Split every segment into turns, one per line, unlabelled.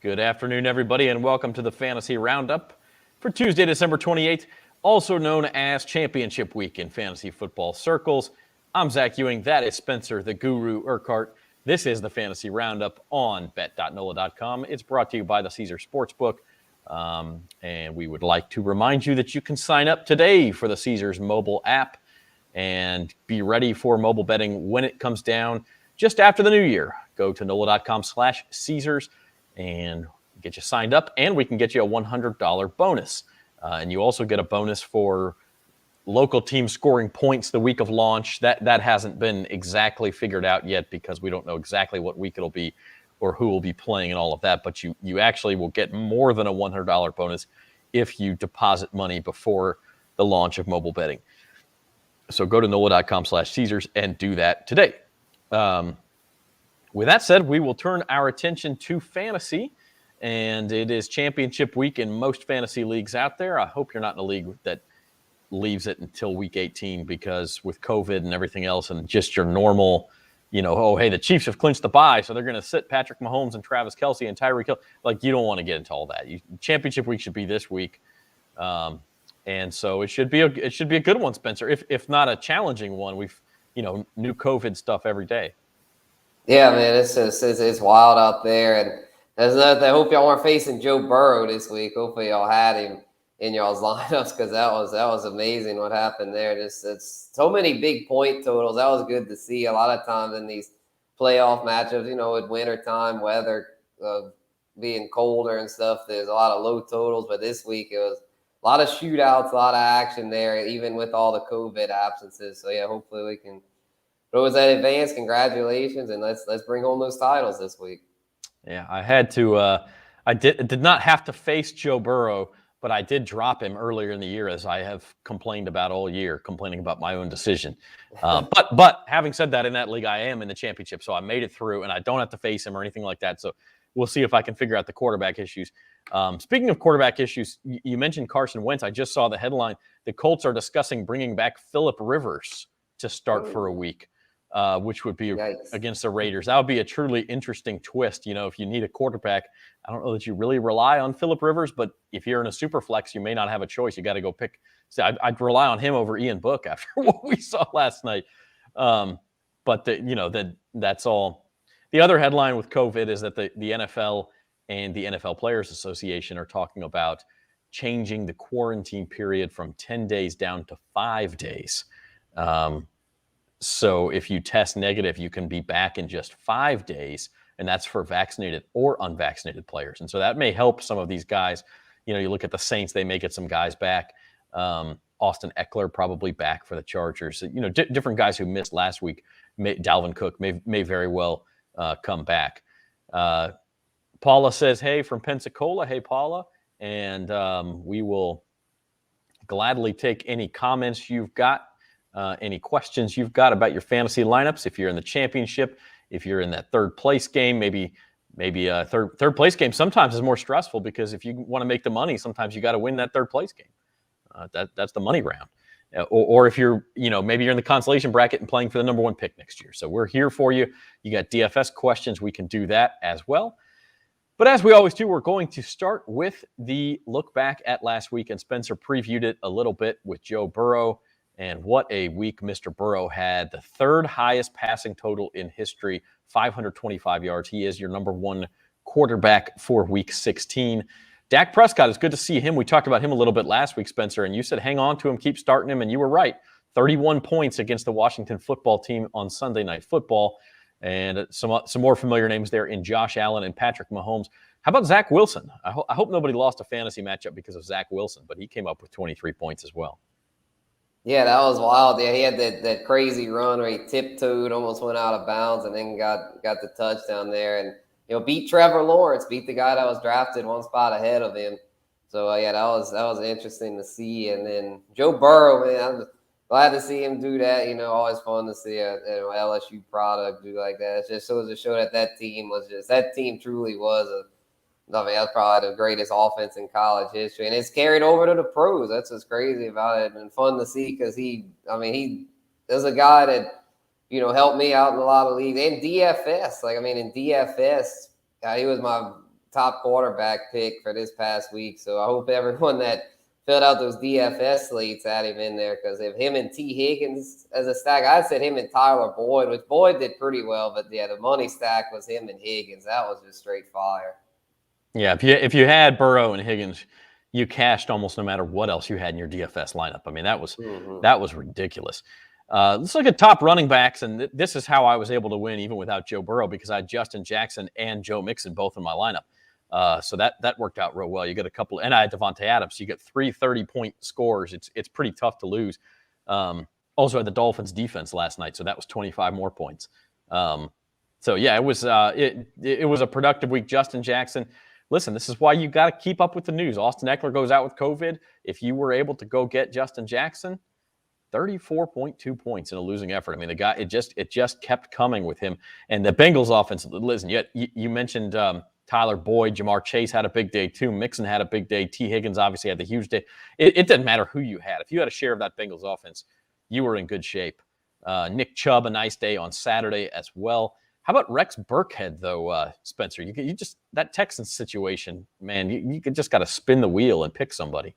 Good afternoon, everybody, and welcome to the Fantasy Roundup for Tuesday, December 28th, also known as Championship Week in fantasy football circles. I'm Zach Ewing. That is Spencer, the Guru Urquhart. This is the Fantasy Roundup on bet.NOLA.com. It's brought to you by the Caesar Sportsbook, and we would like to remind you that you can sign up today for the Caesars mobile app and be ready for mobile betting when it comes down just after the new year. Go to NOLA.com/Caesars and get you signed up, and we can get you a $100 bonus. And you also get a bonus for local teams scoring points the week of launch. That hasn't been exactly figured out yet because we don't know exactly what week it'll be or who will be playing and all of that. But you actually will get more than a $100 bonus if you deposit money before the launch of mobile betting. So go to NOLA.com/Caesars and do that today. With that said, we will turn our attention to fantasy, and it is championship week in most fantasy leagues out there. I hope you're not in a league that leaves it until week 18 because with COVID and everything else and just your normal, hey, the Chiefs have clinched the bye, so they're going to sit Patrick Mahomes and Travis Kelce and Tyreek Hill. Like, you don't want to get into all that. Championship week should be this week. And so it should be a good one, Spencer, if not a challenging one. We've, new COVID stuff every day.
Yeah, man, it's wild out there, and there's nothing. I hope y'all weren't facing Joe Burrow this week. Hopefully, y'all had him in y'all's lineups because that was amazing what happened there. It's so many big point totals. That was good to see. A lot of times in these playoff matchups, with wintertime weather being colder and stuff, there's a lot of low totals. But this week it was a lot of shootouts, a lot of action there, even with all the COVID absences. So yeah, hopefully we can. But it was that advance. Congratulations, and let's bring home those titles this week.
Yeah, I had to. I did not have to face Joe Burrow, but I did drop him earlier in the year, as I have complained about all year, complaining about my own decision. But having said that, in that league, I am in the championship, so I made it through, and I don't have to face him or anything like that. So we'll see if I can figure out the quarterback issues. Speaking of quarterback issues, you mentioned Carson Wentz. I just saw the headline: the Colts are discussing bringing back Phillip Rivers to start for a week. Which would be
Yikes.
Against the Raiders. That would be a truly interesting twist. If you need a quarterback, I don't know that you really rely on Phillip Rivers, but if you're in a super flex, you may not have a choice. You got to go pick. So I'd rely on him over Ian Book after what we saw last night. But that's all. The other headline with COVID is that the NFL and the NFL Players Association are talking about changing the quarantine period from 10 days down to 5 days. So if you test negative, you can be back in just 5 days, and that's for vaccinated or unvaccinated players. And so that may help some of these guys. You look at the Saints, they may get some guys back. Austin Eckler probably back for the Chargers. Different guys who missed last week. Dalvin Cook may very well come back. Paula says, hey, from Pensacola. Hey, Paula. And we will gladly take any comments you've got. Any questions you've got about your fantasy lineups? If you're in the championship, if you're in that third place game, maybe a third place game sometimes is more stressful because if you want to make the money, sometimes you got to win that third place game. That's the money round. Or if you're, maybe you're in the consolation bracket and playing for the number one pick next year. So we're here for you. You got DFS questions, we can do that as well. But as we always do, we're going to start with the look back at last week, and Spencer previewed it a little bit with Joe Burrow. And what a week Mr. Burrow had. The third highest passing total in history, 525 yards. He is your number one quarterback for week 16. Dak Prescott, it's good to see him. We talked about him a little bit last week, Spencer, and you said hang on to him, keep starting him, and you were right. 31 points against the Washington football team on Sunday Night Football. And some more familiar names there in Josh Allen and Patrick Mahomes. How about Zach Wilson? I hope nobody lost a fantasy matchup because of Zach Wilson, but he came up with 23 points as well.
Yeah, that was wild. Yeah, he had that crazy run where he tiptoed, almost went out of bounds, and then got the touchdown there. And beat Trevor Lawrence, beat the guy that was drafted one spot ahead of him. So yeah, that was interesting to see. And then Joe Burrow, man, I'm glad to see him do that. Always fun to see a LSU product do like that. It just goes to show that team truly was that's probably the greatest offense in college history, and it's carried over to the pros. That's what's crazy about it, and fun to see because he is a guy that helped me out in a lot of leagues and DFS. In DFS, he was my top quarterback pick for this past week. So I hope everyone that filled out those DFS slates had him in there, because if him and T. Higgins as a stack, I said him and Tyler Boyd, which Boyd did pretty well, but yeah, the money stack was him and Higgins. That was just straight fire.
Yeah, if you had Burrow and Higgins, you cashed almost no matter what else you had in your DFS lineup. I mean, that was ridiculous. Let's look at top running backs, and this is how I was able to win even without Joe Burrow, because I had Justin Jackson and Joe Mixon both in my lineup. So that worked out real well. You get a couple, and I had Davante Adams. So you get 3 30-point scores. It's pretty tough to lose. Also had the Dolphins defense last night, so that was 25 more points. So yeah, it was a productive week. Justin Jackson. Listen, this is why you got to keep up with the news. Austin Eckler goes out with COVID. If you were able to go get Justin Jackson, 34.2 points in a losing effort. I mean, the guy, it just kept coming with him. And the Bengals offense, listen, you mentioned Tyler Boyd, Jamar Chase had a big day too. Mixon had a big day. T. Higgins obviously had the huge day. It didn't matter who you had. If you had a share of that Bengals offense, you were in good shape. Nick Chubb, a nice day on Saturday as well. How about Rex Burkhead, though, Spencer? You just, that Texans situation, man, you just got to spin the wheel and pick somebody.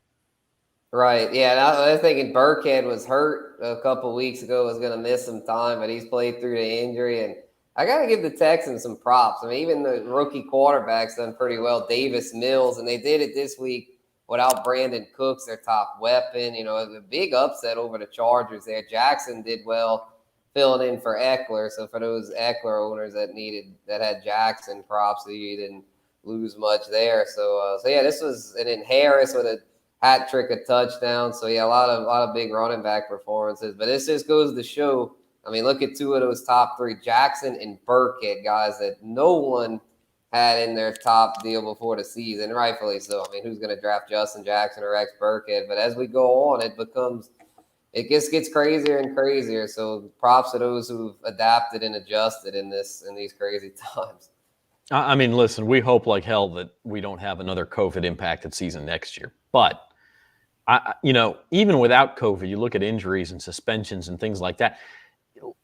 Right. Yeah. And I was thinking Burkhead was hurt a couple of weeks ago, was going to miss some time, but he's played through the injury. And I got to give the Texans some props. I mean, even the rookie quarterback's done pretty well, Davis Mills, and they did it this week without Brandon Cooks, their top weapon. You know, a big upset over the Chargers there. Jackson did well filling in for Eckler. So for those Eckler owners that had Jackson, props, so you didn't lose much there. So yeah, this was an Harris with a hat trick, a touchdown. So yeah, a lot of big running back performances. But this just goes to show. I mean, look at two of those top three, Jackson and Burkhead, guys that no one had in their top deal before the season, rightfully so. I mean, who's going to draft Justin Jackson or Rex Burkhead? But as we go on, it just gets crazier and crazier. So props to those who've adapted and adjusted in these crazy times.
I mean, listen, we hope like hell that we don't have another COVID impacted season next year. But even without COVID, you look at injuries and suspensions and things like that.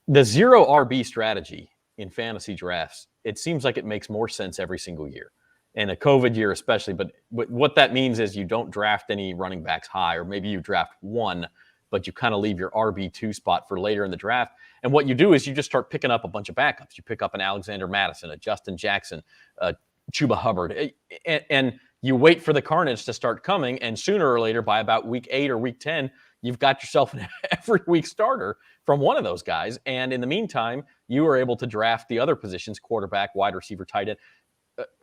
The zero RB strategy in fantasy drafts, it seems like it makes more sense every single year. In a COVID year especially, but what that means is you don't draft any running backs high, or maybe you draft one, but you kind of leave your RB2 spot for later in the draft. And what you do is you just start picking up a bunch of backups. You pick up an Alexander Madison, a Justin Jackson, Chuba Hubbard, and you wait for the carnage to start coming. And sooner or later, by about week 8 or week 10, you've got yourself an every week starter from one of those guys. And in the meantime, you are able to draft the other positions, quarterback, wide receiver, tight end,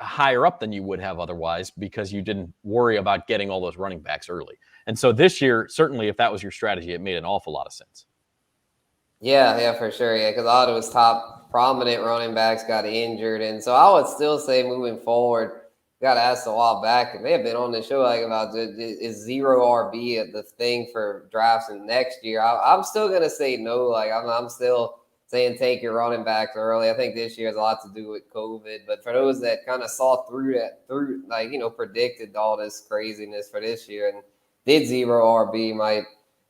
higher up than you would have otherwise, because you didn't worry about getting all those running backs early. And so this year, certainly if that was your strategy, it made an awful lot of sense.
Yeah, for sure. Yeah, because a lot of those top prominent running backs got injured. And so I would still say moving forward, got asked a while back, and they have been on the show like about is zero RB the thing for drafts in next year. I'm still going to say no. Like I'm still saying take your running backs early. I think this year has a lot to do with COVID. But for those that kind of saw through predicted all this craziness for this year and did zero RB, might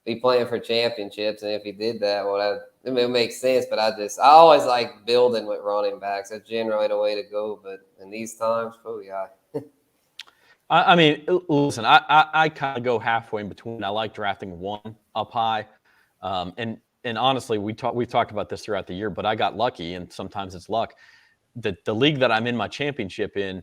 be playing for championships. And if he did that, well, it makes sense. But I always like building with running backs. That's generally the way to go. But in these times, oh yeah.
I mean, listen, I kind of go halfway in between. I like drafting one up high, and honestly, we've talked about this throughout the year, but I got lucky, and sometimes it's luck. The league that I'm in my championship in,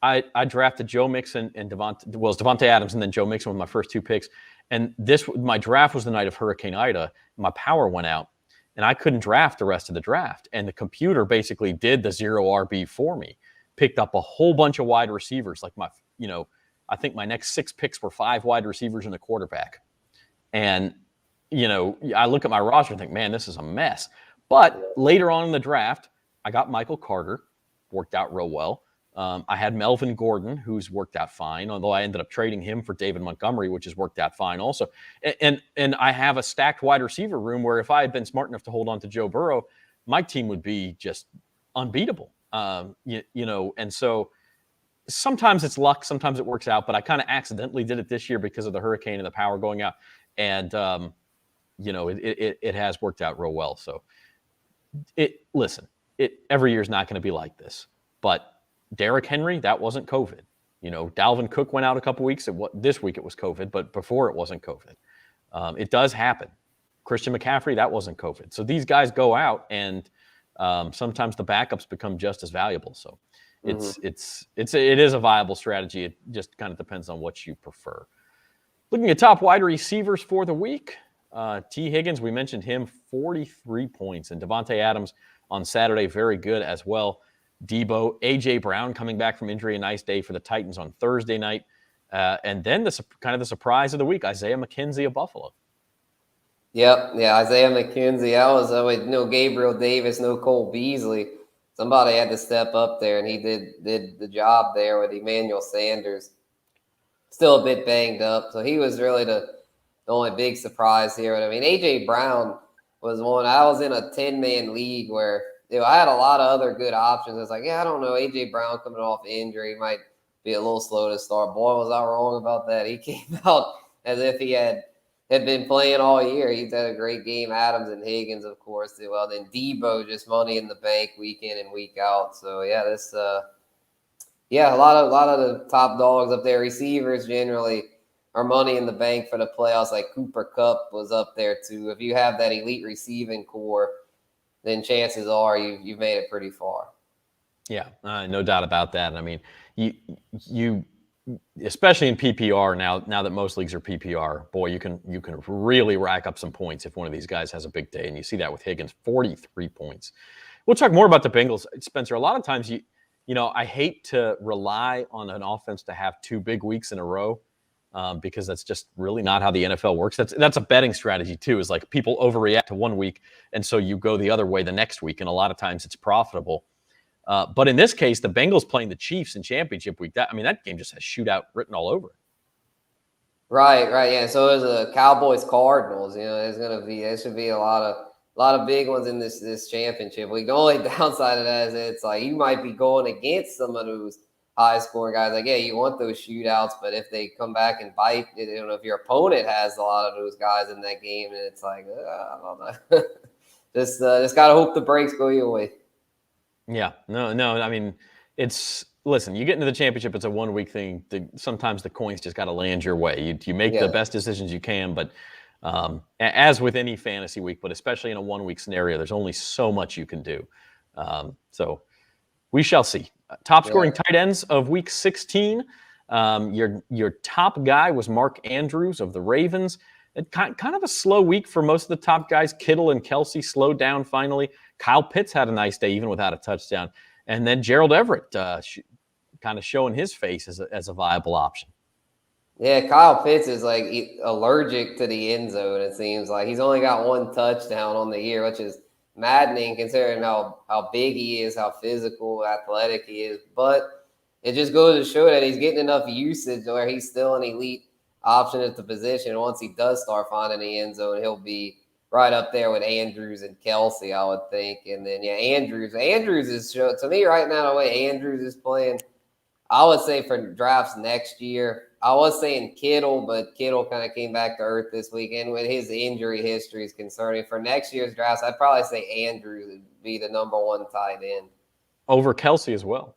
I drafted Joe Mixon and Davante Adams, and then Joe Mixon with my first 2 picks. And my draft was the night of Hurricane Ida. My power went out, and I couldn't draft the rest of the draft. And the computer basically did the zero RB for me. Picked up a whole bunch of wide receivers. Like I think my next 6 picks were 5 wide receivers and a quarterback. And I look at my roster and think, man, this is a mess. But later on in the draft, I got Michael Carter, worked out real well. I had Melvin Gordon, who's worked out fine, although I ended up trading him for David Montgomery, which has worked out fine also. And I have a stacked wide receiver room where if I had been smart enough to hold on to Joe Burrow, my team would be just unbeatable. And so sometimes it's luck, sometimes it works out, but I kind of accidentally did it this year because of the hurricane and the power going out. And, it has worked out real well. So every year is not going to be like this, but Derrick Henry, that wasn't COVID. Dalvin Cook went out a couple weeks. This week it was COVID, but before it wasn't COVID. It does happen. Christian McCaffrey, that wasn't COVID. So these guys go out, and sometimes the backups become just as valuable. So it is a viable strategy. It just kind of depends on what you prefer. Looking at top wide receivers for the week, T. Higgins, we mentioned him, 43 points, and Davante Adams on Saturday, very good as well. Deebo, A.J. Brown coming back from injury, a nice day for the Titans on Thursday night. And then the surprise of the week, Isaiah McKenzie of Buffalo.
Yep, yeah, Isaiah McKenzie. I was with no Gabriel Davis, no Cole Beasley. Somebody had to step up there, and he did the job there with Emmanuel Sanders. Still a bit banged up, so he was really the only big surprise here. But I mean, A.J. Brown was one. I was in a 10-man league where I had a lot of other good options. I was like, yeah, I don't know. A.J. Brown coming off injury might be a little slow to start. Boy, was I wrong about that. He came out as if he had been playing all year. He's had a great game. Adams and Higgins, of course, did well. Then Deebo, just money in the bank week in and week out. So, yeah, a lot of the top dogs up there. Receivers generally are money in the bank for the playoffs. Like Cooper Kupp was up there, too. If you have that elite receiving core, then chances are you've made it pretty far.
Yeah, no doubt about that. I mean, you especially in PPR now that most leagues are PPR, boy, you can really rack up some points if one of these guys has a big day, and you see that with Higgins, 43 points. We'll talk more about the Bengals, Spencer. A lot of times I hate to rely on an offense to have 2 big weeks in a row. Because that's just really not how the NFL works. That's a betting strategy too, is like people overreact to 1 week, and so you go the other way the next week, and a lot of times it's profitable. But in this case, the Bengals playing the Chiefs in championship week, that game just has shootout written all over it.
Right, yeah. So it was a Cowboys Cardinals. It should be a lot of big ones in this championship week. The only downside of that is it's like you might be going against some of those high scoring guys. Like, yeah, you want those shootouts, but if they come back and bite, if your opponent has a lot of those guys in that game, and it's like, I don't know. just gotta hope the breaks go your way.
Yeah, no. I mean, listen, you get into the championship, it's a 1 week thing. Sometimes the coins just got to land your way. You make the best decisions you can, but as with any fantasy week, but especially in a 1 week scenario, there's only so much you can do. So we shall see. Top scoring tight ends of week 16. Your top guy was Mark Andrews of the Ravens. Kind of a slow week for most of the top guys. Kittle and Kelsey slowed down finally. Kyle Pitts had a nice day even without a touchdown. And then Gerald Everett kind of showing his face as a viable option.
Yeah, Kyle Pitts is like allergic to the end zone, it seems like. He's only got 1 touchdown on the year, which is maddening considering how big he is, how physical, athletic he is. But it just goes to show that he's getting enough usage where he's still an elite option at the position. Once he does start finding the end zone, he'll be right up there with Andrews and Kelsey, I would think. And then, Andrews is, to me right now, the way Andrews is playing, I would say for drafts next year, I was saying Kittle, but Kittle kind of came back to earth this weekend with his injury history is concerning. For next year's drafts, I'd probably say Andrews would be the number 1 tight end.
Over Kelsey as well.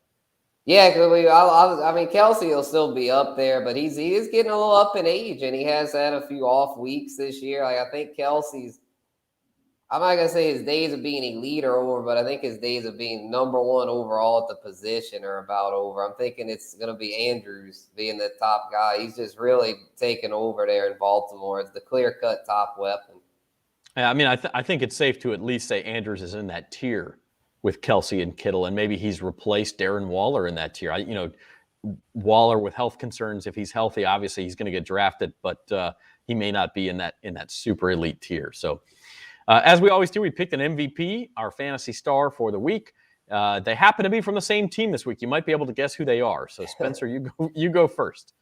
Yeah, because Kelsey will still be up there, but he is getting a little up in age, and he has had a few off weeks this year. Like, I think Kelsey's, I'm not going to say his days of being elite are over, but I think his days of being number 1 overall at the position are about over. I'm thinking it's going to be Andrews being the top guy. He's just really taken over there in Baltimore. It's the clear-cut top weapon.
Yeah, I mean, I think it's safe to at least say Andrews is in that tier with Kelsey and Kittle, and maybe he's replaced Darren Waller in that tier. Waller with health concerns, if he's healthy, obviously he's going to get drafted, but he may not be in that super elite tier. So as we always do, we picked an MVP, our fantasy star for the week. They happen to be from the same team this week. You might be able to guess who they are. So Spencer, you go first.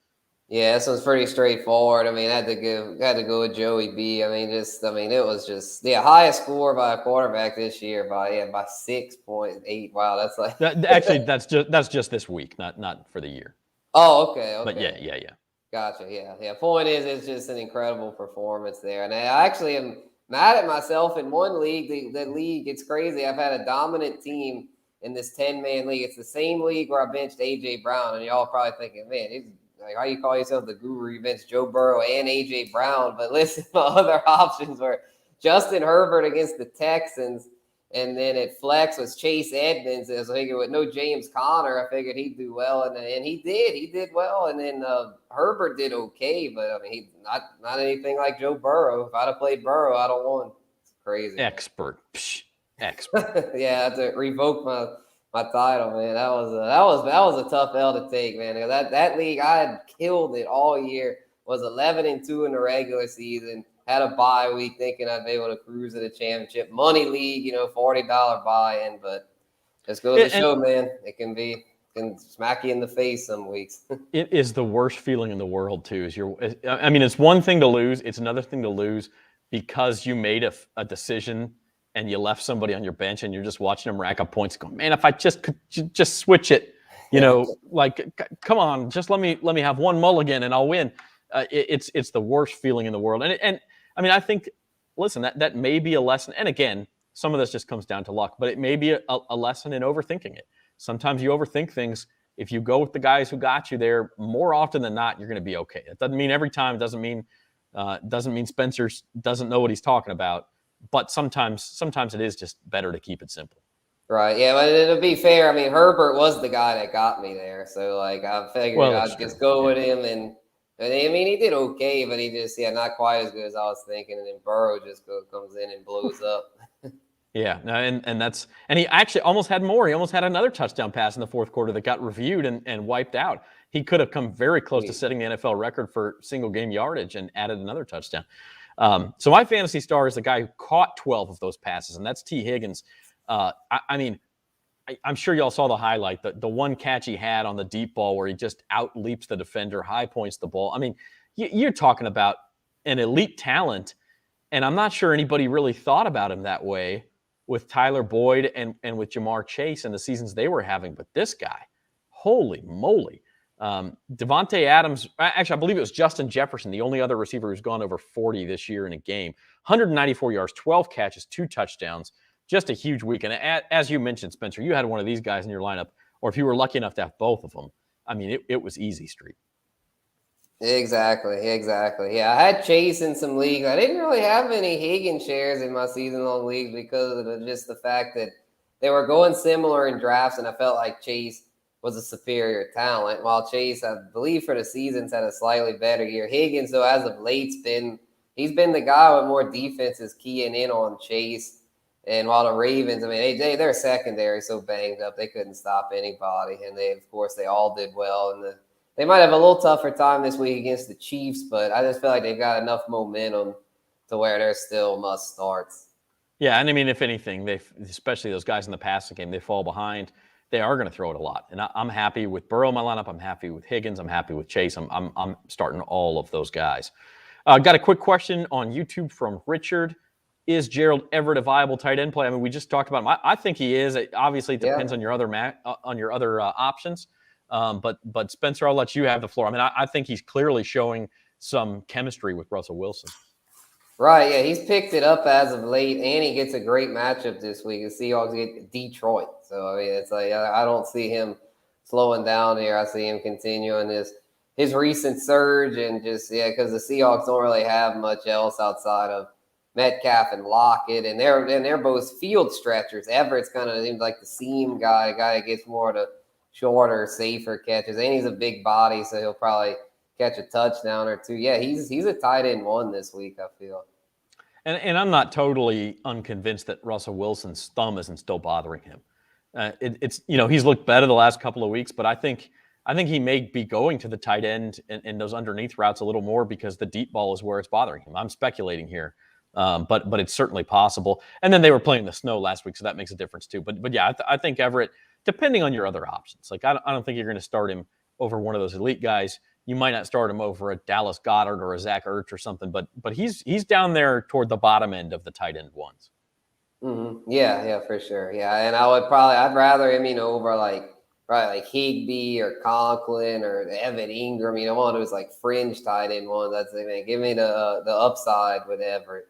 Yeah, this was pretty straightforward. I mean, I had to go with Joey B. It was just the highest score by a quarterback this year by 6.8. Wow, that's like
actually that's just this week, not for the year.
Oh, okay.
But yeah.
Gotcha. Yeah. Point is, it's just an incredible performance there, and I actually am mad at myself in one league. The league, it's crazy. I've had a dominant team in this 10-man league. It's the same league where I benched A.J. Brown, and y'all probably thinking, man, he's like, how you call yourself the guru? You benched Joe Burrow and A.J. Brown. But listen, my other options were Justin Herbert against the Texans, and then at flex was Chase Edmonds. I figured with no James Conner, I figured he'd do well, and he did. He did well, and then Herbert did okay, but I mean, he's not anything like Joe Burrow. If I'd have played Burrow, I'd have won. It's crazy.
Expert. Psh, expert.
Yeah, I had to revoke my title, man. That was a tough L to take, man. That league, I had killed it all year. Was 11-2 in the regular season. Had a bye week, thinking I'd be able to cruise to the championship. Money league, $40 buy-in, but just goes to show, man, it can smack you in the face some weeks.
It is the worst feeling in the world too. It's one thing to lose. It's another thing to lose because you made a decision and you left somebody on your bench and you're just watching them rack up points going, man, if I could just switch it, like, come on, just let me have one mulligan and I'll win. It's the worst feeling in the world. And I think, listen, that may be a lesson. And again, some of this just comes down to luck, but it may be a lesson in overthinking it. Sometimes you overthink things. If you go with the guys who got you there, more often than not, you're going to be okay. It doesn't mean every time. It doesn't mean Spencer doesn't know what he's talking about. But sometimes it is just better to keep it simple.
Right. Yeah. But to be fair, Herbert was the guy that got me there. So, like, I figured I'd just go with him. And he did okay, but he just, not quite as good as I was thinking. And then Burrow just comes in and blows up.
Yeah. And he actually almost had more. He almost had another touchdown pass in the fourth quarter that got reviewed and wiped out. He could have come very close to setting the NFL record for single game yardage and added another touchdown. So my fantasy star is the guy who caught 12 of those passes, and that's T. Higgins. I'm sure y'all saw the highlight, the one catch he had on the deep ball where he just out-leaps the defender, high points the ball. You're talking about an elite talent, and I'm not sure anybody really thought about him that way with Tyler Boyd and with Jamar Chase and the seasons they were having. But this guy, holy moly. Davante Adams, actually, I believe it was Justin Jefferson, the only other receiver who's gone over 40 this year in a game. 194 yards, 12 catches, 2 touchdowns. Just a huge week. And as you mentioned, Spencer, you had one of these guys in your lineup, or if you were lucky enough to have both of them, it was easy street.
Exactly. Yeah, I had Chase in some leagues. I didn't really have any Higgins shares in my season-long leagues because of just the fact that they were going similar in drafts, and I felt like Chase was a superior talent, while Chase, I believe, for the season's had a slightly better year. Higgins, though, as of late, he's been the guy with more defenses keying in on Chase. And while the Ravens, their secondary so banged up, they couldn't stop anybody. And they all did well. And they might have a little tougher time this week against the Chiefs, but I just feel like they've got enough momentum to where they're still must starts.
Yeah, and if anything, especially those guys in the passing game, they fall behind. They are going to throw it a lot. And I'm happy with Burrow in my lineup. I'm happy with Higgins. I'm happy with Chase. I'm starting all of those guys. Got a quick question on YouTube from Richard. Is Gerald Everett a viable tight end play? We just talked about him. I think he is. It obviously depends on your other options. But Spencer, I'll let you have the floor. I think he's clearly showing some chemistry with Russell Wilson.
Right, yeah, he's picked it up as of late, and he gets a great matchup this week. The Seahawks get Detroit, so it's like I don't see him slowing down here. I see him continuing his recent surge, and just because the Seahawks don't really have much else outside of Metcalf and Lockett, and they're both field stretchers. Everett's kind of seems like the seam guy, a guy that gets more to shorter, safer catches, and he's a big body, so he'll probably catch a touchdown or two. Yeah, he's a tight end one this week, I feel.
And I'm not totally unconvinced that Russell Wilson's thumb isn't still bothering him. It's he's looked better the last couple of weeks, but I think he may be going to the tight end and those underneath routes a little more because the deep ball is where it's bothering him. I'm speculating here, but it's certainly possible. And then they were playing the snow last week, so that makes a difference too. But yeah, I think Everett, depending on your other options, like I don't think you're going to start him over one of those elite guys. You might not start him over a Dallas Goedert or a Zach Ertz or something, but he's down there toward the bottom end of the tight end ones.
Mm-hmm. Yeah, for sure. Yeah, and I'd rather him, over like Higbee or Conklin or Evan Ingram, one of those like fringe tight end ones. That's man, give me the upside with Everett.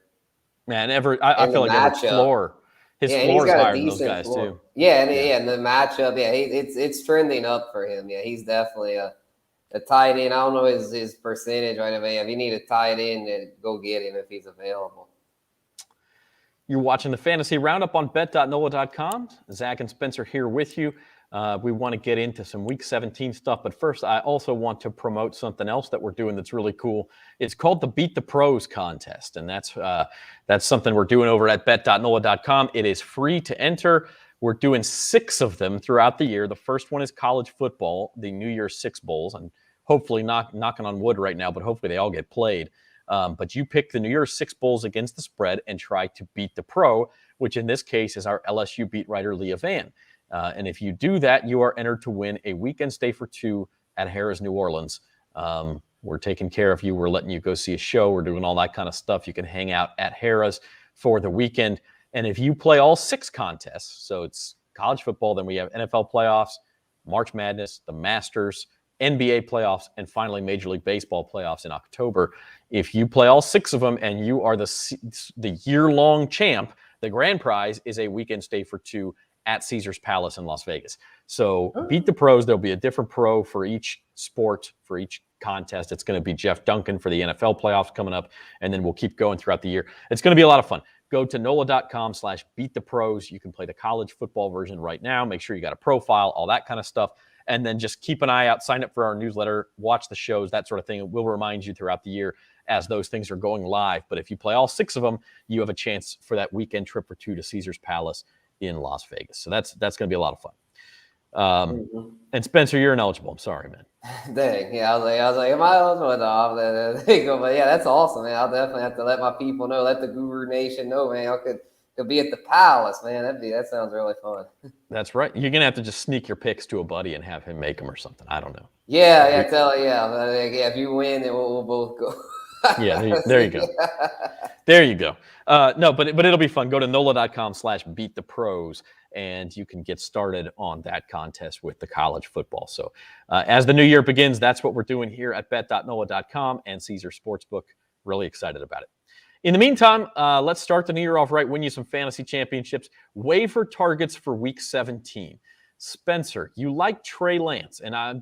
Man, Everett, I feel like Everett's floor. His
Yeah, and he's
floor is
got a
higher than those
decent
guys
floor.
too.
Yeah, and the matchup, yeah, it's trending up for him. Yeah, he's definitely a tight end. I don't know his percentage right now. If you need a tight end, then go get him if he's available.
You're watching the Fantasy Roundup on bet.nola.com. Zach and Spencer here with you. We want to get into some Week 17 stuff, but first, I also want to promote something else that we're doing that's really cool. It's called the Beat the Pros contest, and that's something we're doing over at bet.nola.com. It is free to enter. We're doing 6 of them throughout the year. The first one is college football, the New Year's 6 Bowls, and hopefully knocking on wood right now, but hopefully they all get played. But you pick the New Year's 6 Bowls against the spread and try to beat the pro, which in this case is our LSU beat writer Leah Vann. And if you do that, you are entered to win a weekend stay for 2 at Harrah's New Orleans. We're taking care of you. We're letting you go see a show. We're doing all that kind of stuff. You can hang out at Harrah's for the weekend. And if you play all 6 contests, so it's college football, then we have NFL playoffs, March Madness, the Masters, NBA playoffs, and finally Major League Baseball playoffs in October. If you play all 6 of them and you are the year-long champ, the grand prize is a weekend stay for 2 at Caesars Palace in Las Vegas. So beat the pros. There'll be a different pro for each sport, for each contest. It's going to be Jeff Duncan for the NFL playoffs coming up, and then we'll keep going throughout the year. It's going to be a lot of fun. Go to NOLA.com/beatthepros. You can play the college football version right now. Make sure you got a profile, all that kind of stuff. And then just keep an eye out, sign up for our newsletter, watch the shows, that sort of thing. We'll remind you throughout the year as those things are going live. But if you play all 6 of them, you have a chance for that weekend trip for 2 to Caesars Palace in Las Vegas. So that's going to be a lot of fun. And Spencer, you're ineligible. I'm sorry, man.
Dang, yeah, I was like, am I eligible? No, there you go. But yeah, that's awesome, man. I'll definitely have to let my people know, let the Guru Nation know, man. I could be at the Palace, man. That sounds really fun.
That's right. You're gonna have to just sneak your picks to a buddy and have him make them or something. I don't know.
Yeah. If you win, then we'll both go.
Yeah, there you go. There you go. No, but it'll be fun. Go to NOLA.com/beatthepros, and you can get started on that contest with the college football. So as the new year begins, that's what we're doing here at bet.nola.com and Caesar Sportsbook. Really excited about it. In the meantime, let's start the new year off right, win you some fantasy championships. Waiver targets for Week 17. Spencer, you like Trey Lance, and I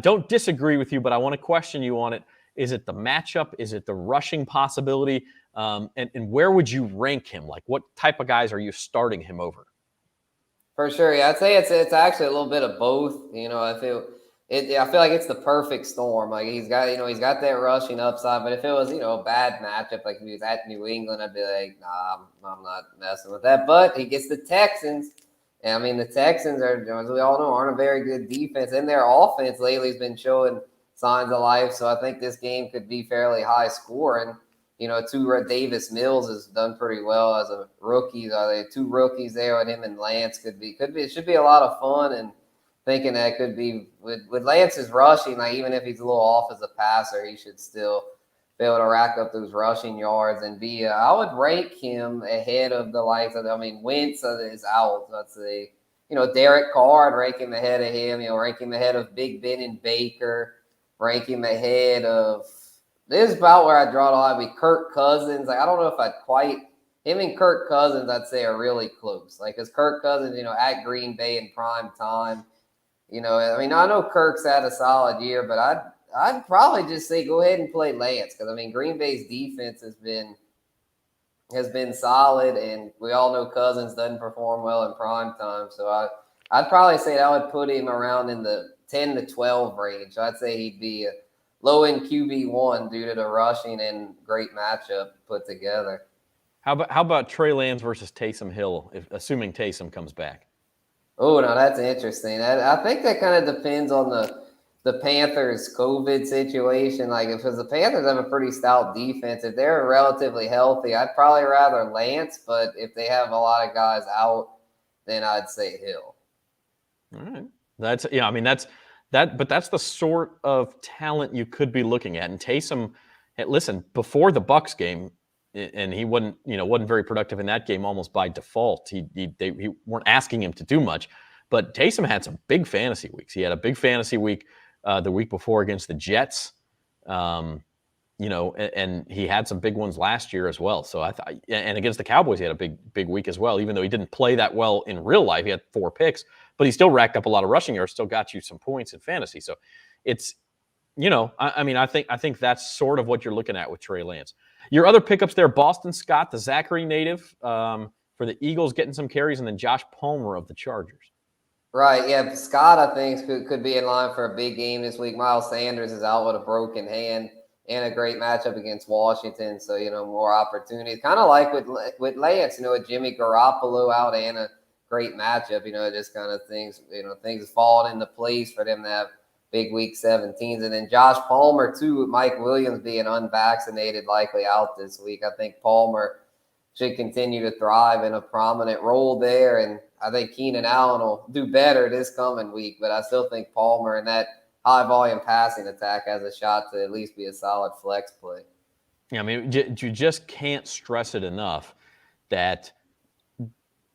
don't disagree with you, but I want to question you on it. Is it the matchup? Is it the rushing possibility? And where would you rank him? Like, what type of guys are you starting him over?
For sure, yeah, I'd say it's actually a little bit of both. I feel like it's the perfect storm. Like he's got that rushing upside, but if it was a bad matchup, like if he was at New England, I'd be like, nah, I'm not messing with that. But he gets the Texans, and I mean the Texans are, as we all know, aren't a very good defense, and their offense lately has been showing signs of life. So I think this game could be fairly high scoring. Davis Mills has done pretty well as a rookie. 2 rookies there with him and Lance could be. It should be a lot of fun, and thinking that could be with Lance's rushing. Like even if he's a little off as a passer, he should still be able to rack up those rushing yards and be. I would rank him ahead of the likes of. Wentz is out. Let's say Derek Carr, I'd rank him ahead of him. Rank him ahead of Big Ben and Baker. Rank him ahead of. This is about where I draw the line. Be Kirk Cousins. Like I don't know if I'd quite him and Kirk Cousins. I'd say are really close. Like because Kirk Cousins, at Green Bay in prime time. I know Kirk's had a solid year, but I'd probably just say go ahead and play Lance because Green Bay's defense has been solid, and we all know Cousins doesn't perform well in prime time. So I'd probably say that would put him around in the 10 to 12 range. So I'd say he'd be a low-end QB1 due to the rushing and great matchup put together.
How about Trey Lance versus Taysom Hill, assuming Taysom comes back?
Oh, no, that's interesting. I think that kind of depends on the Panthers' COVID situation. Like, because the Panthers have a pretty stout defense. If they're relatively healthy, I'd probably rather Lance. But if they have a lot of guys out, then I'd say Hill.
All right. But that's the sort of talent you could be looking at. And Taysom, listen, before the Bucs game, and he wasn't very productive in that game almost by default. They weren't asking him to do much, but Taysom had some big fantasy weeks. He had a big fantasy week the week before against the Jets. and he had some big ones last year as well. So and against the Cowboys, he had a big week as well. Even though he didn't play that well in real life, he had 4 picks, but he still racked up a lot of rushing yards, still got you some points in fantasy. So it's, I think that's sort of what you're looking at with Trey Lance. Your other pickups there, Boston Scott, the Zachary native for the Eagles, getting some carries, and then Josh Palmer of the Chargers.
Right, yeah. Scott, I think, could be in line for a big game this week. Miles Sanders is out with a broken hand and a great matchup against Washington, so more opportunities. Kind of like with Lance, with Jimmy Garoppolo out and a great matchup. Just kind of things falling into place for them to have big week 17s, and then Josh Palmer too, with Mike Williams being unvaccinated, likely out this week. I think Palmer should continue to thrive in a prominent role there, and I think Keenan Allen will do better this coming week, but I still think Palmer and that high-volume passing attack has a shot to at least be a solid flex play.
Yeah, you just can't stress it enough that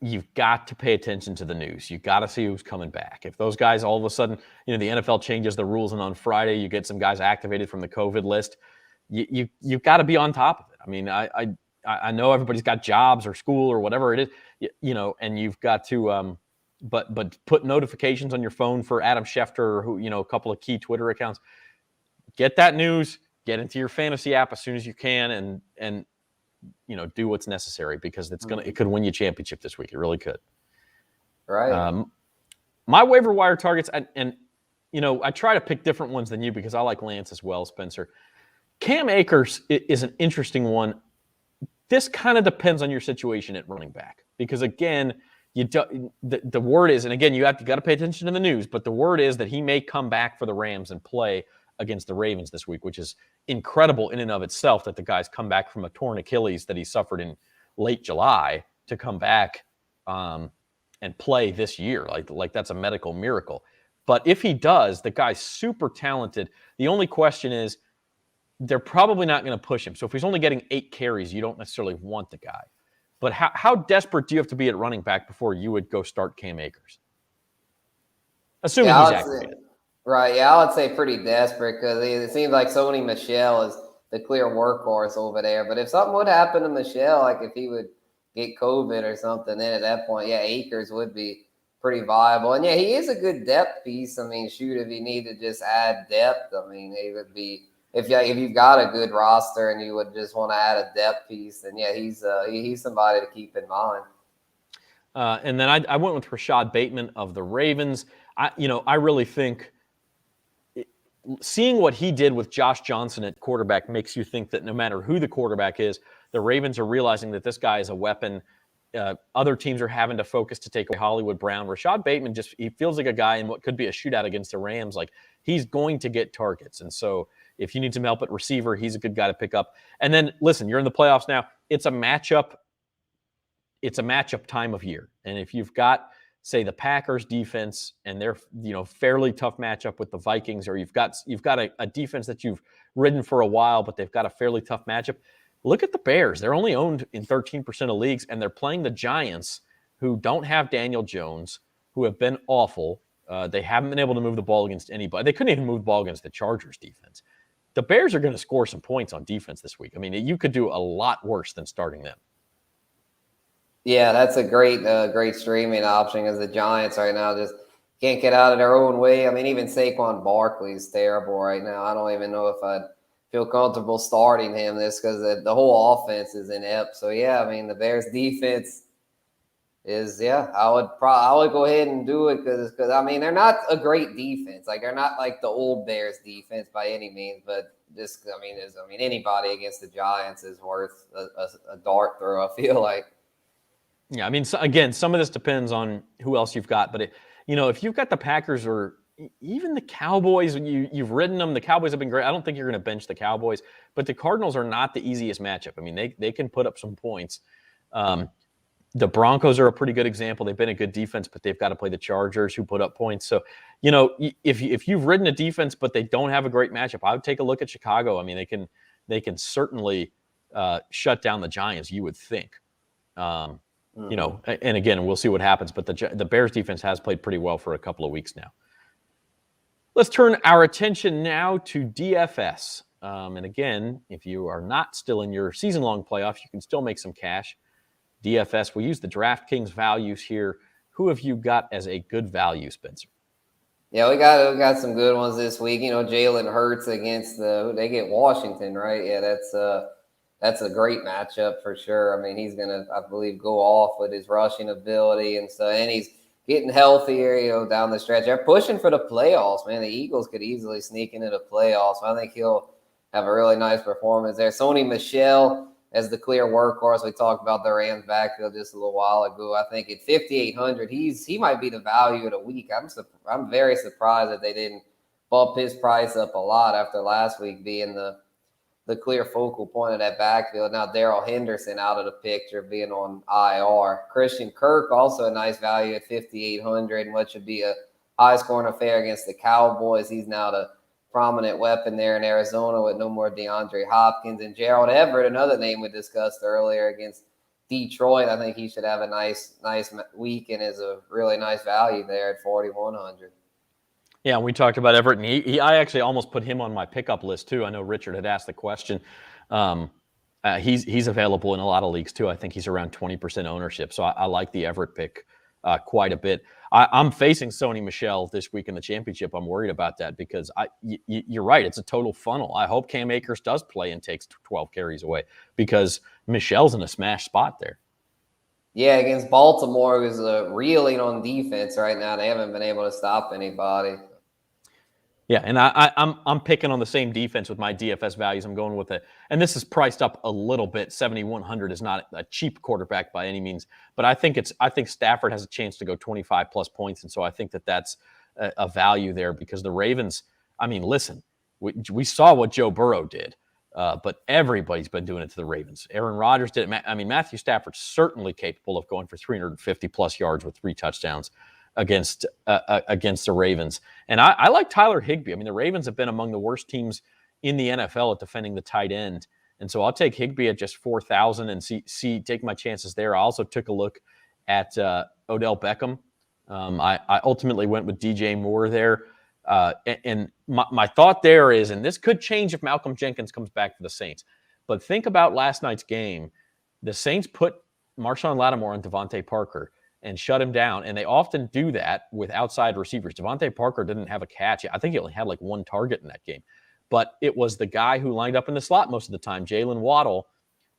you've got to pay attention to the news. You've got to see who's coming back. If those guys all of a sudden, the NFL changes the rules, and on Friday you get some guys activated from the COVID list, you've got to be on top of it. I know everybody's got jobs or school or whatever it is, and you've got to, but put notifications on your phone for Adam Schefter, who, a couple of key Twitter accounts. Get that news, get into your fantasy app as soon as you can, and do what's necessary, because it could win you a championship this week. It really could.
Right.
My waiver wire targets, and I try to pick different ones than you because I like Lance as well, Spencer. Cam Akers is an interesting one. This kind of depends on your situation at running back, because again, the word is, and again, you got to pay attention to the news, but the word is that he may come back for the Rams and play against the Ravens this week, which is incredible in and of itself, that the guy's come back from a torn Achilles that he suffered in late July to come back and play this year. Like that's a medical miracle. But if he does, the guy's super talented. The only question is, they're probably not going to push him. So if he's only getting 8 carries, you don't necessarily want the guy. But how desperate do you have to be at running back before you would go start Cam Akers? Assuming he's activated.
Right, yeah, I would say pretty desperate, because it seems like Sony Michel is the clear workhorse over there. But if something would happen to Michel, like if he would get COVID or something, then at that point, yeah, Akers would be pretty viable. And yeah, he is a good depth piece. if you need to just add depth, he would be. If you've got a good roster and you would just want to add a depth piece, then yeah, he's somebody to keep in mind.
And then I went with Rashod Bateman of the Ravens. I really think seeing what he did with Josh Johnson at quarterback makes you think that no matter who the quarterback is, the Ravens are realizing that this guy is a weapon. Other teams are having to focus to take away Hollywood Brown. Rashod Bateman he feels like a guy in what could be a shootout against the Rams. Like, he's going to get targets, and so if you need some help at receiver, he's a good guy to pick up. And then, listen, you're in the playoffs now. It's a matchup time of year. And if you've got, say, the Packers defense and their fairly tough matchup with the Vikings, or you've got a defense that you've ridden for a while, but they've got a fairly tough matchup, look at the Bears. They're only owned in 13% of leagues, and they're playing the Giants, who don't have Daniel Jones, who have been awful. They haven't been able to move the ball against anybody. They couldn't even move the ball against the Chargers defense. The Bears are going to score some points on defense this week. You could do a lot worse than starting them.
Yeah, that's a great streaming option, because the Giants right now just can't get out of their own way. Even Saquon Barkley is terrible right now. I don't even know if I'd feel comfortable starting him because the whole offense is inept. So yeah, the Bears defense is, I would go ahead and do it, because they're not a great defense. Like, they're not like the old Bears defense by any means, but just anybody against the Giants is worth a dart throw, I feel like.
Yeah, again, some of this depends on who else you've got, but if you've got the Packers or even the Cowboys, you've ridden them. The Cowboys have been great. I don't think you're going to bench the Cowboys, but the Cardinals are not the easiest matchup. They can put up some points. The Broncos are a pretty good example. They've been a good defense, but they've got to play the Chargers, who put up points. So, if you've ridden a defense but they don't have a great matchup, I would take a look at Chicago. They can certainly shut down the Giants, you would think. And again, we'll see what happens. But the Bears defense has played pretty well for a couple of weeks now. Let's turn our attention now to DFS. And again, if you are not still in your season-long playoffs, you can still make some cash. DFS, we use the DraftKings values here. Who have you got as a good value, Spencer?
Yeah, we got some good ones this week. Jalen Hurts against they get Washington, right? Yeah, that's a great matchup for sure. I mean, he's gonna, I believe, go off with his rushing ability and he's getting healthier, down the stretch. They're pushing for the playoffs, man. The Eagles could easily sneak into the playoffs. So I think he'll have a really nice performance there. Sony Michel as the clear workhorse. We talked about the Rams backfield just a little while ago. I think at 5,800, he might be the value of the week. I'm very surprised that they didn't bump his price up a lot after last week being the clear focal point of that backfield. Now Darrell Henderson out of the picture, being on IR. Christian Kirk also a nice value at 5,800, what should be a high-scoring affair against the Cowboys. He's now the prominent weapon there in Arizona with no more DeAndre Hopkins. And Gerald Everett, another name we discussed earlier, against Detroit. I think he should have a nice week and is a really nice value there at 4,100.
Yeah, we talked about Everett, and I actually almost put him on my pickup list too. I know Richard had asked the question. He's available in a lot of leagues too. I think he's around 20% ownership, so I like the Everett pick quite a bit. I'm facing Sony Michel this week in the championship. I'm worried about that because you're right. It's a total funnel. I hope Cam Akers does play and takes 12 carries away because Michel's in a smash spot there.
Yeah, against Baltimore, who's reeling on defense right now. They haven't been able to stop anybody.
Yeah, and I'm picking on the same defense with my DFS values. I'm going with it, and this is priced up a little bit. 7,100 is not a cheap quarterback by any means, but I think Stafford has a chance to go 25 plus points, and so I think that's a value there because the Ravens. I mean, listen, we saw what Joe Burrow did, but everybody's been doing it to the Ravens. Aaron Rodgers did it. I mean, Matthew Stafford's certainly capable of going for 350 plus yards with 3 touchdowns against the Ravens. And I like Tyler Higbee. I mean, the Ravens have been among the worst teams in the NFL at defending the tight end. And so I'll take Higbee at just 4,000 and take my chances there. I also took a look at Odell Beckham. I ultimately went with DJ Moore there. And my thought there is, and this could change if Malcolm Jenkins comes back for the Saints, but think about last night's game. The Saints put Marshawn Lattimore on Davante Parker and shut him down. And they often do that with outside receivers. Davante Parker didn't have a catch. I think he only had like 1 target in that game. But it was the guy who lined up in the slot most of the time, Jalen Waddle,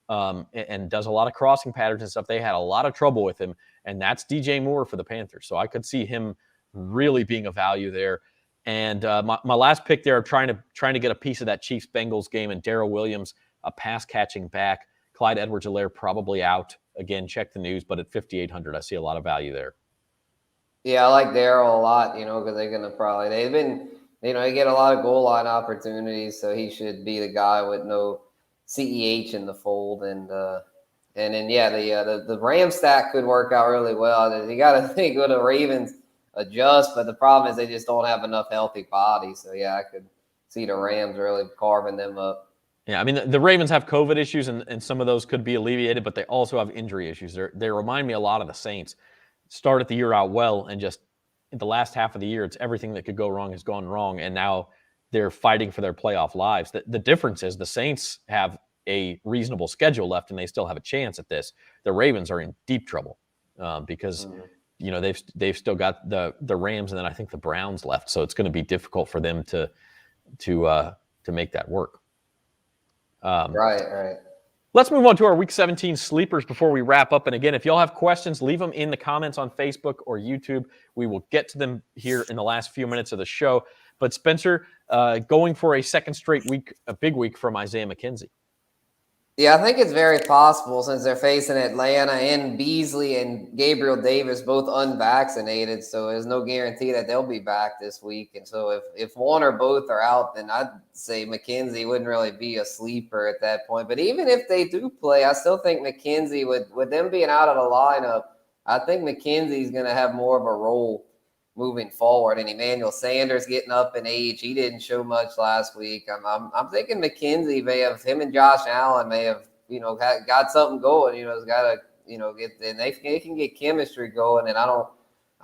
and does a lot of crossing patterns and stuff. They had a lot of trouble with him, and that's DJ Moore for the Panthers. So I could see him really being a value there. And my last pick there, trying to get a piece of that Chiefs-Bengals game, and Darrell Williams, a pass-catching back. Clyde Edwards-Helaire probably out. Again, check the news, but at 5,800, I see a lot of value there.
Yeah, I like Darrell a lot, because they're going to they've been, they get a lot of goal line opportunities, so he should be the guy with no CEH in the fold. And then, yeah, the Ram stack could work out really well. You got to think with the Ravens adjust, but the problem is they just don't have enough healthy bodies. So, yeah, I could see the Rams really carving them up.
Yeah, I mean, the Ravens have COVID issues, and some of those could be alleviated, but they also have injury issues. They remind me a lot of the Saints. Started the year out well, and just in the last half of the year, it's everything that could go wrong has gone wrong, and now they're fighting for their playoff lives. The difference is the Saints have a reasonable schedule left, and they still have a chance at this. The Ravens are in deep trouble because they've still got the Rams, and then I think the Browns left, so it's going to be difficult for them to make that work.
Right.
Let's move on to our Week 17 sleepers before we wrap up. And again, if y'all have questions, leave them in the comments on Facebook or YouTube. We will get to them here in the last few minutes of the show. But Spencer, going for a second straight week, a big week from Isaiah McKenzie.
Yeah, I think it's very possible since they're facing Atlanta and Beasley and Gabriel Davis both unvaccinated. So there's no guarantee that they'll be back this week. And so if one or both are out, then I'd say McKenzie wouldn't really be a sleeper at that point. But even if they do play, I still think McKenzie, with them being out of the lineup, I think McKenzie's going to have more of a role moving forward. And Emmanuel Sanders getting up in age, he didn't show much last week. I'm thinking McKenzie may have, him and Josh Allen may have, got something going. Has got to, get, and they can get chemistry going. And I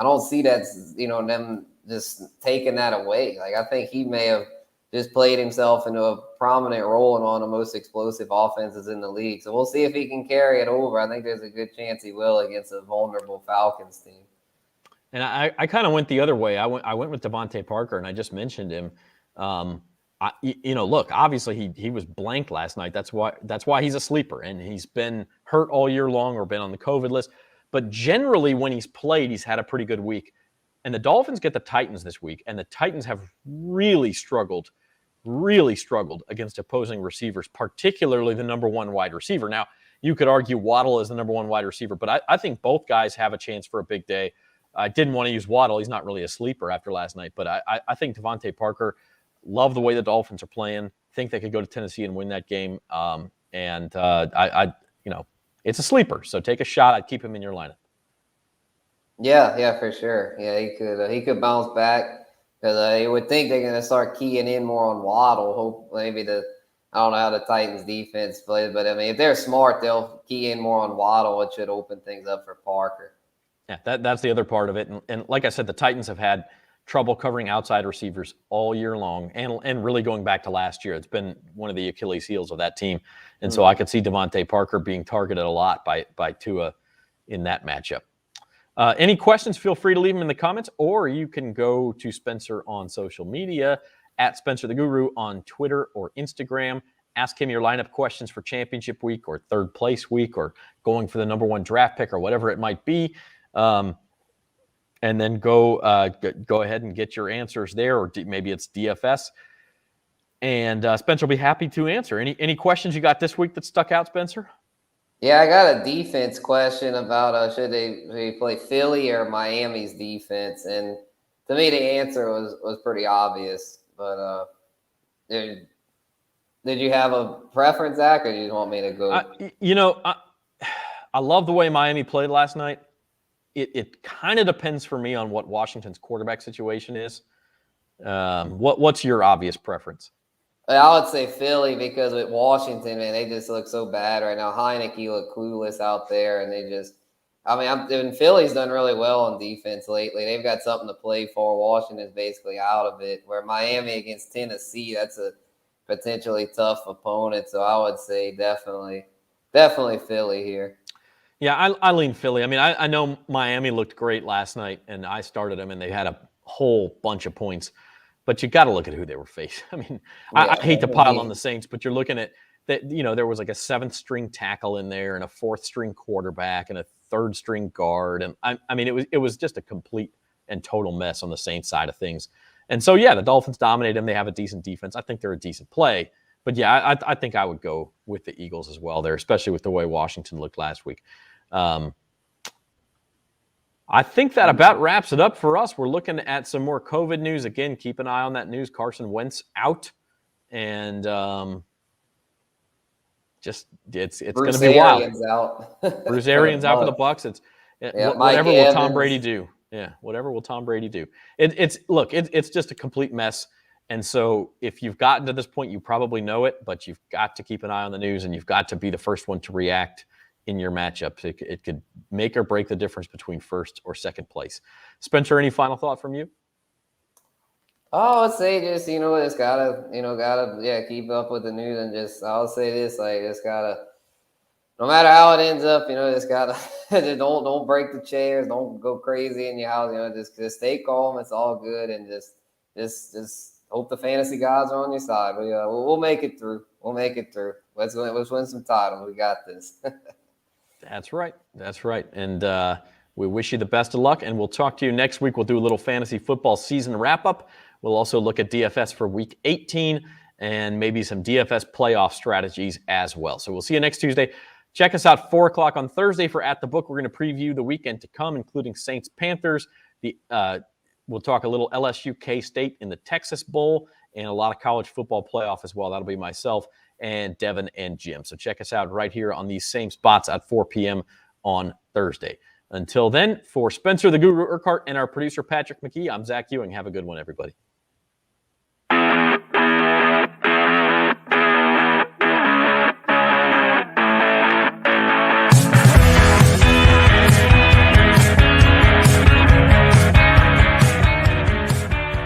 don't see that, them just taking that away. Like I think he may have just played himself into a prominent role in one of the most explosive offenses in the league. So we'll see if he can carry it over. I think there's a good chance he will against a vulnerable Falcons team.
And I kind of went the other way. I went with Davante Parker, and I just mentioned him. Look, obviously he was blanked last night. That's why he's a sleeper, and he's been hurt all year long or been on the COVID list. But generally, when he's played, he's had a pretty good week. And the Dolphins get the Titans this week, and the Titans have really struggled against opposing receivers, particularly the number one wide receiver. Now, you could argue Waddle is the number one wide receiver, but I think both guys have a chance for a big day. I didn't want to use Waddle. He's not really a sleeper after last night, but I think Davante Parker, love the way the Dolphins are playing. Think they could go to Tennessee and win that game. It's a sleeper, so take a shot. I'd keep him in your lineup.
Yeah, for sure. Yeah, he could bounce back because you would think they're going to start keying in more on Waddle. Hope maybe I don't know how the Titans defense plays, but I mean, if they're smart, they'll key in more on Waddle. It should open things up for Parker.
Yeah, that's the other part of it. And like I said, the Titans have had trouble covering outside receivers all year long and really going back to last year. It's been one of the Achilles heels of that team. And so I could see Davante Parker being targeted a lot by Tua in that matchup. Any questions, feel free to leave them in the comments, or you can go to Spencer on social media, at Spencer the Guru on Twitter or Instagram. Ask him your lineup questions for championship week or third place week or going for the number one draft pick or whatever it might be. And then go ahead and get your answers there, or maybe it's DFS. And Spencer will be happy to answer. Any questions you got this week that stuck out, Spencer?
Yeah, I got a defense question about should they play Philly or Miami's defense, and to me the answer was pretty obvious. But did you have a preference, Zach, or do you want me to go?
I love the way Miami played last night. It kind of depends for me on what Washington's quarterback situation is. What's your obvious preference?
I would say Philly because with Washington, man, they just look so bad right now. Heineke look clueless out there, and Philly's done really well on defense lately. They've got something to play for. Washington's basically out of it. Where Miami against Tennessee, that's a potentially tough opponent. So I would say definitely Philly here.
Yeah, I lean Philly. I mean, I know Miami looked great last night, and I started them, and they had a whole bunch of points. But you got to look at who they were facing. I mean, I hate to pile on the Saints, but you're looking at that. There was like a 7th-string tackle in there, and a 4th-string quarterback, and a 3rd-string guard, and I mean, it was just a complete and total mess on the Saints side of things. And so, yeah, the Dolphins dominate them. They have a decent defense. I think they're a decent play. But yeah, I think I would go with the Eagles as well there, especially with the way Washington looked last week. I think that about wraps it up for us. We're looking at some more COVID news. Again, keep an eye on that news. Carson Wentz out. And it's going to be wild. Bruce Arians out for the Bucs. Whatever will Tom Brady do? Yeah, whatever will Tom Brady do? It's just a complete mess. And so if you've gotten to this point, you probably know it, but you've got to keep an eye on the news, and you've got to be the first one to react in your matchups. It could make or break the difference between first or second place. Spencer, any final thought from you?
Oh, I'd say just, just gotta keep up with the news, and I'll say this, just gotta, no matter how it ends up, just gotta, don't break the chairs, don't go crazy in your house, just stay calm. It's all good. And just hope the fantasy gods are on your side. But we'll make it through. Let's win some titles. We got this.
That's right. And we wish you the best of luck, and we'll talk to you next week. We'll do a little fantasy football season wrap-up. We'll also look at DFS for Week 18 and maybe some DFS playoff strategies as well. So we'll see you next Tuesday. Check us out 4 o'clock on Thursday for At the Book. We're going to preview the weekend to come, including Saints-Panthers. We'll talk a little LSU K-State in the Texas Bowl and a lot of college football playoff as well. That'll be myself and Devin and Jim. So check us out right here on these same spots at 4 p.m. on Thursday. Until then, for Spencer the Guru Urquhart and our producer Patrick McKee, I'm Zach Ewing. Have a good one, everybody.